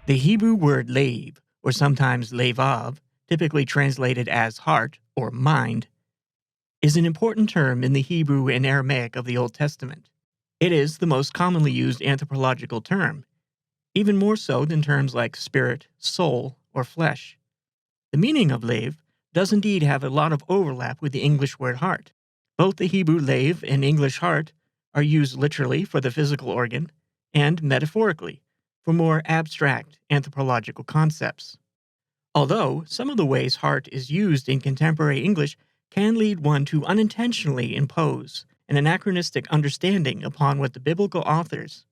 The Hebrew word lave, or sometimes levav, typically translated as heart or mind, is an important term in the Hebrew and Aramaic of the Old Testament. It is the most commonly used anthropological term, even more so than terms like spirit, soul, or flesh. The meaning of lave does indeed have a lot of overlap with the English word heart. Both the Hebrew lave and English heart are used literally for the physical organ and metaphorically for more abstract anthropological concepts. Although some of the ways heart is used in contemporary English can lead one to unintentionally impose an anachronistic understanding upon what the biblical authors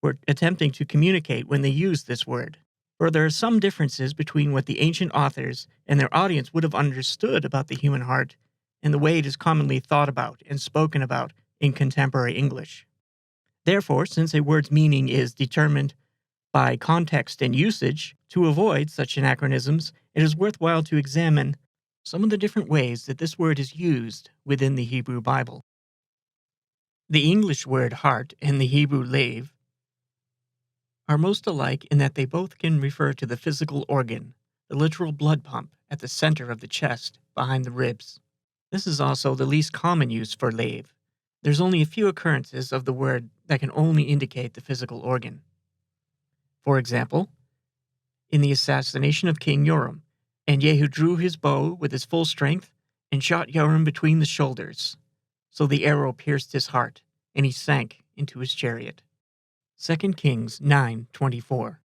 were attempting to communicate when they used this word. For there are some differences between what the ancient authors and their audience would have understood about the human heart and the way it is commonly thought about and spoken about in contemporary English. Therefore, since a word's meaning is determined by context and usage, to avoid such anachronisms, it is worthwhile to examine some of the different ways that this word is used within the Hebrew Bible. The English word heart and the Hebrew lave are most alike in that they both can refer to the physical organ, the literal blood pump at the center of the chest, behind the ribs. This is also the least common use for lave. There's only a few occurrences of the word that can only indicate the physical organ. For example, in the assassination of King Joram, and Jehu drew his bow with his full strength and shot Joram between the shoulders. So the arrow pierced his heart, and he sank into his chariot. 2 Kings 9:24.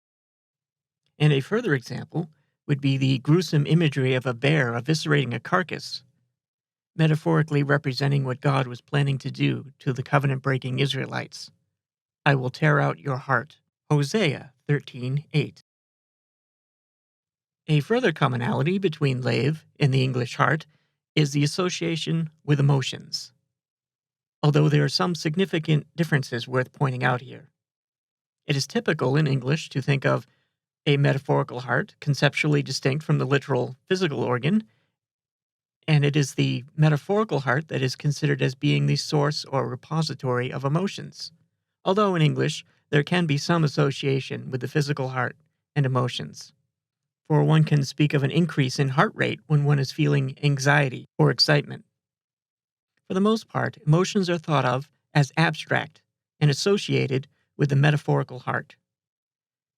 And a further example would be the gruesome imagery of a bear eviscerating a carcass, metaphorically representing what God was planning to do to the covenant-breaking Israelites. I will tear out your heart. Hosea 13:8. A further commonality between lave and the English heart is the association with emotions, although there are some significant differences worth pointing out here. It is typical in English to think of a metaphorical heart conceptually distinct from the literal physical organ, and it is the metaphorical heart that is considered as being the source or repository of emotions. Although in English, there can be some association with the physical heart and emotions. For one can speak of an increase in heart rate when one is feeling anxiety or excitement. For the most part, emotions are thought of as abstract and associated with the metaphorical heart.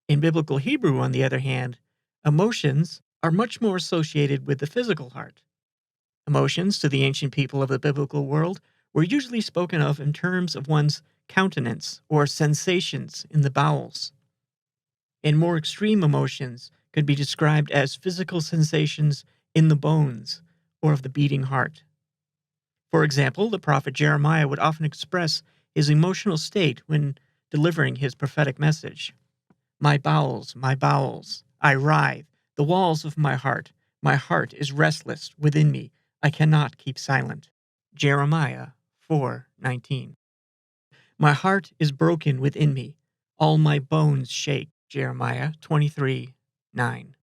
In biblical Hebrew, on the other hand, emotions are much more associated with the physical heart. Emotions, to the ancient people of the biblical world, were usually spoken of in terms of one's countenance or sensations in the bowels. And more extreme emotions could be described as physical sensations in the bones or of the beating heart. For example, the prophet Jeremiah would often express his emotional state when delivering his prophetic message. My bowels, I writhe, the walls of my heart is restless within me, I cannot keep silent. Jeremiah 4:19. My heart is broken within me, all my bones shake. Jeremiah 23:9.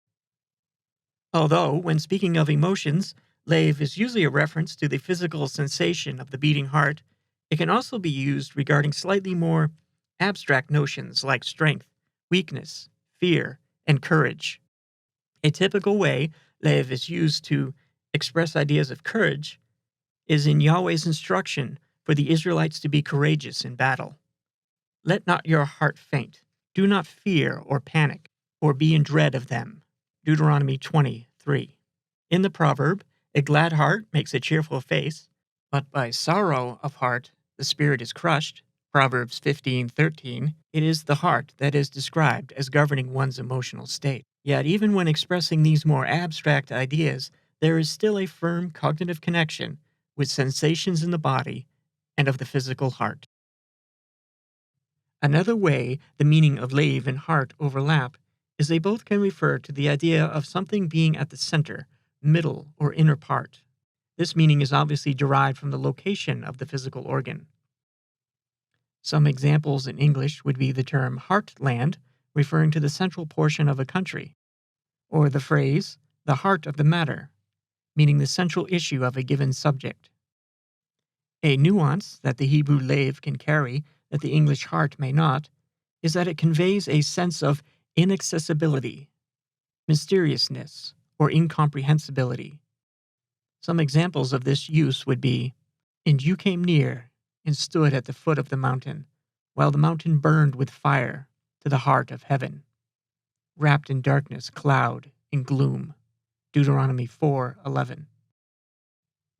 Although, when speaking of emotions, lave is usually a reference to the physical sensation of the beating heart, it can also be used regarding slightly more abstract notions like strength, weakness, fear, and courage. A typical way lave is used to express ideas of courage is in Yahweh's instruction for the Israelites to be courageous in battle. Let not your heart faint. Do not fear or panic, or be in dread of them. Deuteronomy 20:3. In the proverb, a glad heart makes a cheerful face, but by sorrow of heart the spirit is crushed. Proverbs 15:13. It is the heart that is described as governing one's emotional state. Yet even when expressing these more abstract ideas, there is still a firm cognitive connection with sensations in the body and of the physical heart. Another way the meaning of lave and heart overlap is they both can refer to the idea of something being at the center, middle, or inner part. This meaning is obviously derived from the location of the physical organ. Some examples in English would be the term heartland, referring to the central portion of a country, or the phrase, the heart of the matter, meaning the central issue of a given subject. A nuance that the Hebrew lave can carry that the English heart may not is that it conveys a sense of inaccessibility, mysteriousness, or incomprehensibility. Some examples of this use would be, "And you came near and stood at the foot of the mountain, while the mountain burned with fire to the heart of heaven, wrapped in darkness, cloud, and gloom." Deuteronomy 4:11.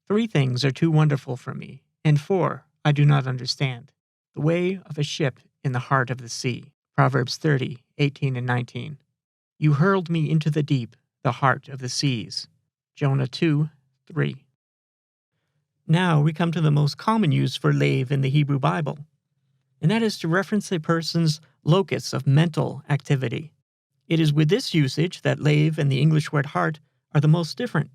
"Three things are too wonderful for me, and four I do not understand. The way of a ship in the heart of the sea." Proverbs 30:18 and 19. "You hurled me into the deep, the heart of the seas." Jonah 2:3. Now we come to the most common use for lave in the Hebrew Bible, and that is to reference a person's locus of mental activity. It is with this usage that lave and the English word heart are the most different.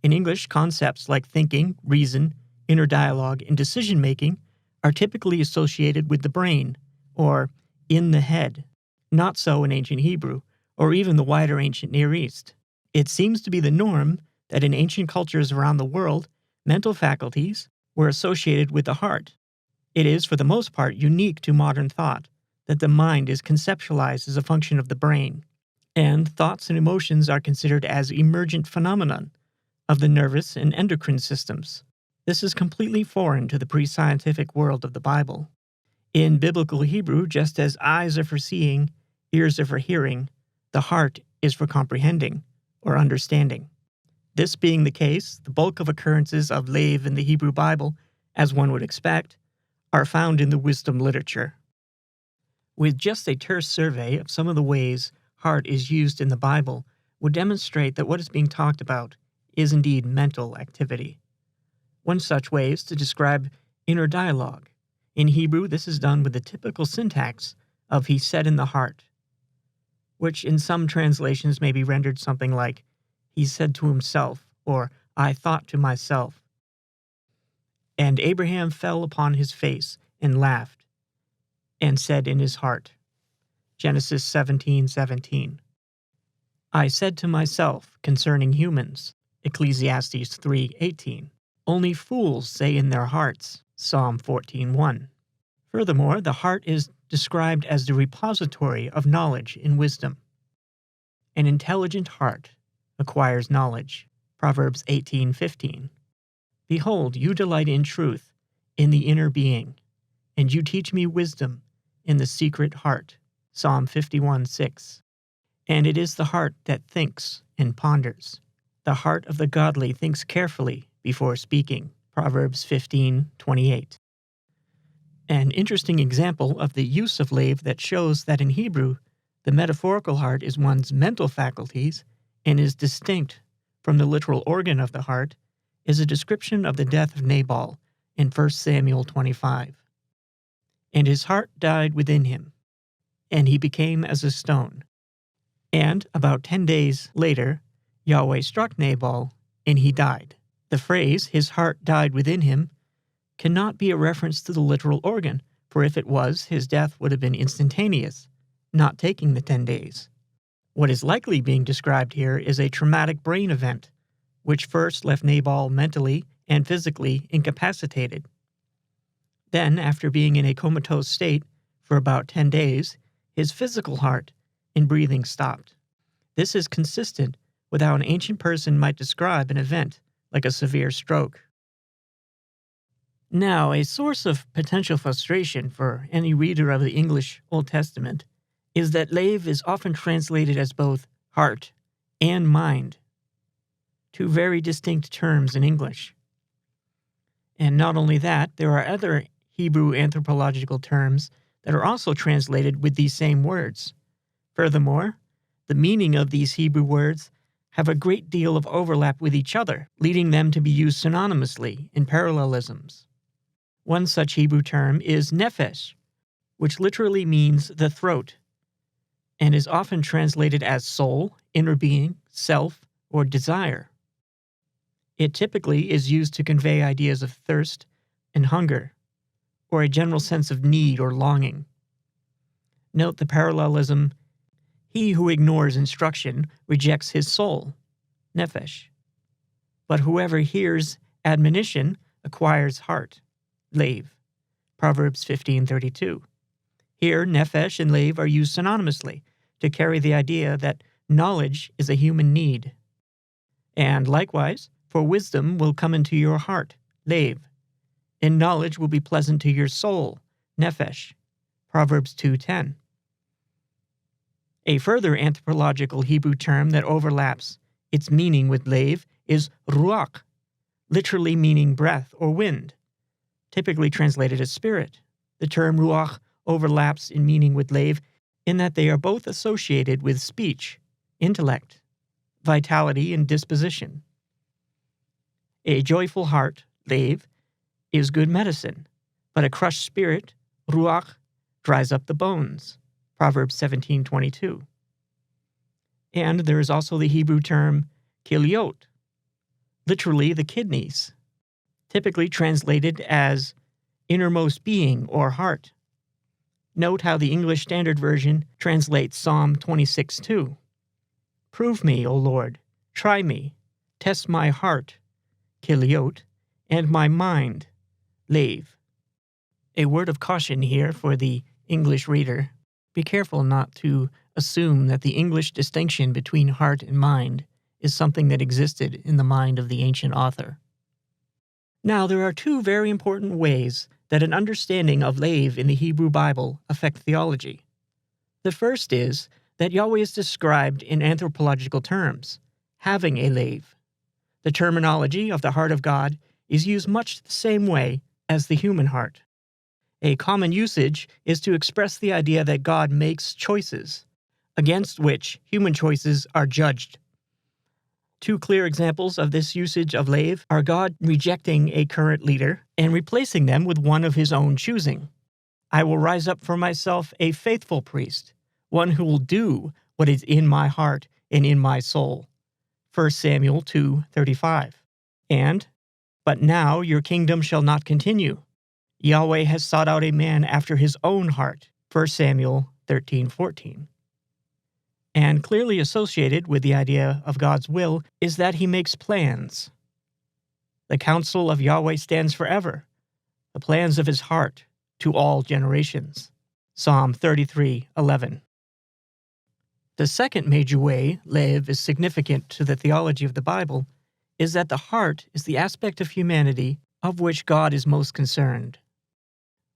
In English, concepts like thinking, reason, inner dialogue, and decision-making are typically associated with the brain, or in the head. Not so in ancient Hebrew, or even the wider ancient Near East. It seems to be the norm that in ancient cultures around the world, mental faculties were associated with the heart. It is, for the most part, unique to modern thought that the mind is conceptualized as a function of the brain, and thoughts and emotions are considered as emergent phenomenon of the nervous and endocrine systems. This is completely foreign to the pre-scientific world of the Bible. In biblical Hebrew, just as eyes are for seeing, ears are for hearing, the heart is for comprehending or understanding. This being the case, the bulk of occurrences of lave in the Hebrew Bible, as one would expect, are found in the wisdom literature. With just a terse survey of some of the ways heart is used in the Bible would demonstrate that what is being talked about is indeed mental activity. One such way is to describe inner dialogue. In Hebrew, this is done with the typical syntax of "he said in the heart," which in some translations may be rendered something like "he said to himself," or "I thought to myself." "And Abraham fell upon his face and laughed, and said in his heart." Genesis 17:17. "I said to myself concerning humans." Ecclesiastes 3:18. "Only fools say in their hearts." Psalm 14:1. Furthermore, the heart is described as the repository of knowledge and wisdom. "An intelligent heart acquires knowledge." Proverbs 18:15. "Behold, you delight in truth in the inner being, and you teach me wisdom in the secret heart." Psalm 51:6. "And it is the heart that thinks and ponders. The heart of the godly thinks carefully before speaking." Proverbs 15:28. An interesting example of the use of lave that shows that in Hebrew, the metaphorical heart is one's mental faculties and is distinct from the literal organ of the heart is a description of the death of Nabal in 1 Samuel 25. "And his heart died within him, and he became as a stone. And about 10 days later, Yahweh struck Nabal, and he died." The phrase, "his heart died within him," cannot be a reference to the literal organ, for if it was, his death would have been instantaneous, not taking the 10 days. What is likely being described here is a traumatic brain event, which first left Nabal mentally and physically incapacitated. Then, after being in a comatose state for about 10 days, his physical heart and breathing stopped. This is consistent with how an ancient person might describe an event like a severe stroke. Now, a source of potential frustration for any reader of the English Old Testament is that lave is often translated as both heart and mind, two very distinct terms in English. And not only that, there are other Hebrew anthropological terms that are also translated with these same words. Furthermore, the meaning of these Hebrew words have a great deal of overlap with each other, leading them to be used synonymously in parallelisms. One such Hebrew term is nephesh, which literally means the throat, and is often translated as soul, inner being, self, or desire. It typically is used to convey ideas of thirst and hunger, or a general sense of need or longing. Note the parallelism: he who ignores instruction rejects his soul, nephesh. But whoever hears admonition acquires heart, lave. Proverbs 15:32. Here, nephesh and lave are used synonymously, to carry the idea that knowledge is a human need. And likewise, for wisdom will come into your heart, lev, and knowledge will be pleasant to your soul, nephesh, Proverbs 2:10. A further anthropological Hebrew term that overlaps its meaning with lev is ruach, literally meaning breath or wind, typically translated as spirit. The term ruach overlaps in meaning with lev in that they are both associated with speech, intellect, vitality, and disposition. A joyful heart, lev, is good medicine, but a crushed spirit, ruach, dries up the bones, Proverbs 17:22. And there is also the Hebrew term kiliot, literally the kidneys, typically translated as innermost being or heart. Note how the English Standard Version translates Psalm 26:2. Prove me, O Lord, try me, test my heart, kiliot, and my mind, lev. A word of caution here for the English reader. Be careful not to assume that the English distinction between heart and mind is something that existed in the mind of the ancient author. Now, there are two very important ways that an understanding of lev in the Hebrew Bible affect theology. The first is that Yahweh is described in anthropological terms, having a lev. The terminology of the heart of God is used much the same way as the human heart. A common usage is to express the idea that God makes choices, against which human choices are judged. Two clear examples of this usage of lev are God rejecting a current leader and replacing them with one of his own choosing. I will rise up for myself a faithful priest, one who will do what is in my heart and in my soul. 1 Samuel 2:35. And, but now your kingdom shall not continue. Yahweh has sought out a man after his own heart. 1 Samuel 13:14. And clearly associated with the idea of God's will is that he makes plans. The counsel of Yahweh stands forever, the plans of his heart to all generations. Psalm 33:11. The second major way lev is significant to the theology of the Bible is that the heart is the aspect of humanity of which God is most concerned.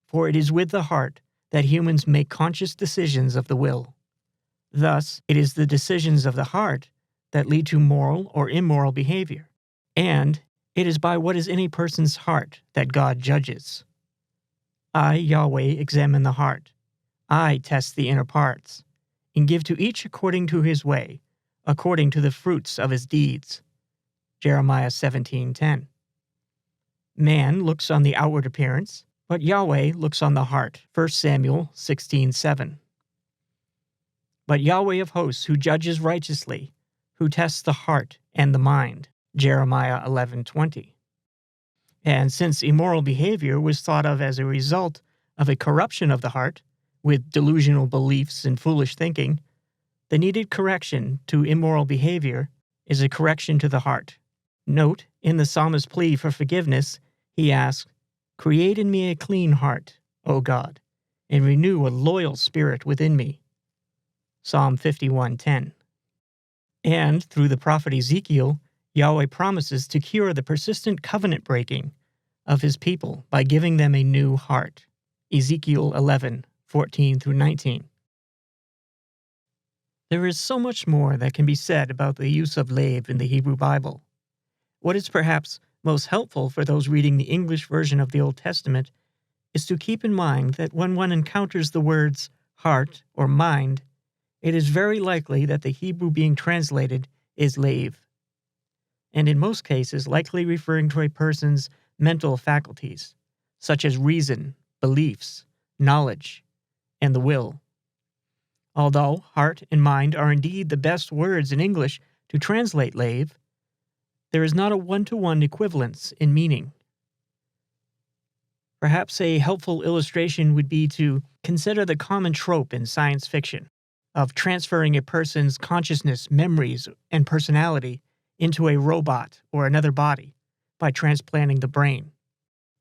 For it is with the heart that humans make conscious decisions of the will. Thus, it is the decisions of the heart that lead to moral or immoral behavior, and it is by what is in a person's heart that God judges. I, Yahweh, examine the heart. I test the inner parts, and give to each according to his way, according to the fruits of his deeds. Jeremiah 17:10. Man looks on the outward appearance, but Yahweh looks on the heart. 1 Samuel 16:7. But Yahweh of hosts, who judges righteously, who tests the heart and the mind. Jeremiah 11:20. And since immoral behavior was thought of as a result of a corruption of the heart, with delusional beliefs and foolish thinking, the needed correction to immoral behavior is a correction to the heart. Note, in the psalmist's plea for forgiveness, he asks, "Create in me a clean heart, O God, and renew a loyal spirit within me." Psalm 51:10. And through the prophet Ezekiel, Yahweh promises to cure the persistent covenant breaking of his people by giving them a new heart. Ezekiel 11:14-19. There is so much more that can be said about the use of lev in the Hebrew Bible. What is perhaps most helpful for those reading the English version of the Old Testament is to keep in mind that when one encounters the words heart or mind, it is very likely that the Hebrew being translated is lev, and in most cases likely referring to a person's mental faculties, such as reason, beliefs, knowledge, and the will. Although heart and mind are indeed the best words in English to translate lev, there is not a one-to-one equivalence in meaning. Perhaps a helpful illustration would be to consider the common trope in science fiction of transferring a person's consciousness, memories, and personality into a robot or another body by transplanting the brain.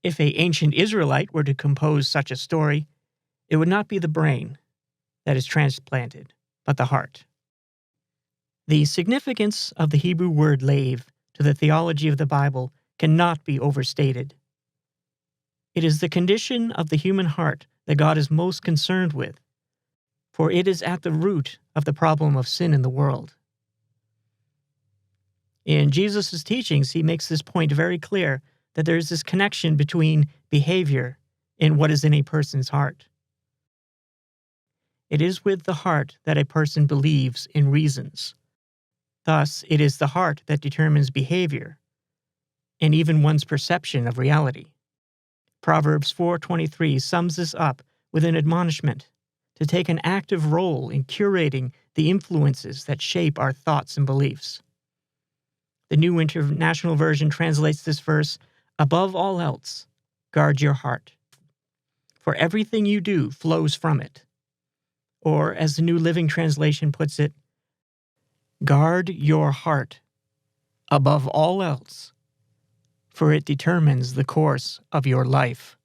If an ancient Israelite were to compose such a story, it would not be the brain that is transplanted, but the heart. The significance of the Hebrew word lave to the theology of the Bible cannot be overstated. It is the condition of the human heart that God is most concerned with, for it is at the root of the problem of sin in the world. In Jesus' teachings, he makes this point very clear that there is this connection between behavior and what is in a person's heart. It is with the heart that a person believes and reasons. Thus, it is the heart that determines behavior and even one's perception of reality. Proverbs 4:23 sums this up with an admonishment to take an active role in curating the influences that shape our thoughts and beliefs. The New International Version translates this verse, "Above all else, guard your heart, for everything you do flows from it." Or, as the New Living Translation puts it, "Guard your heart above all else, for it determines the course of your life."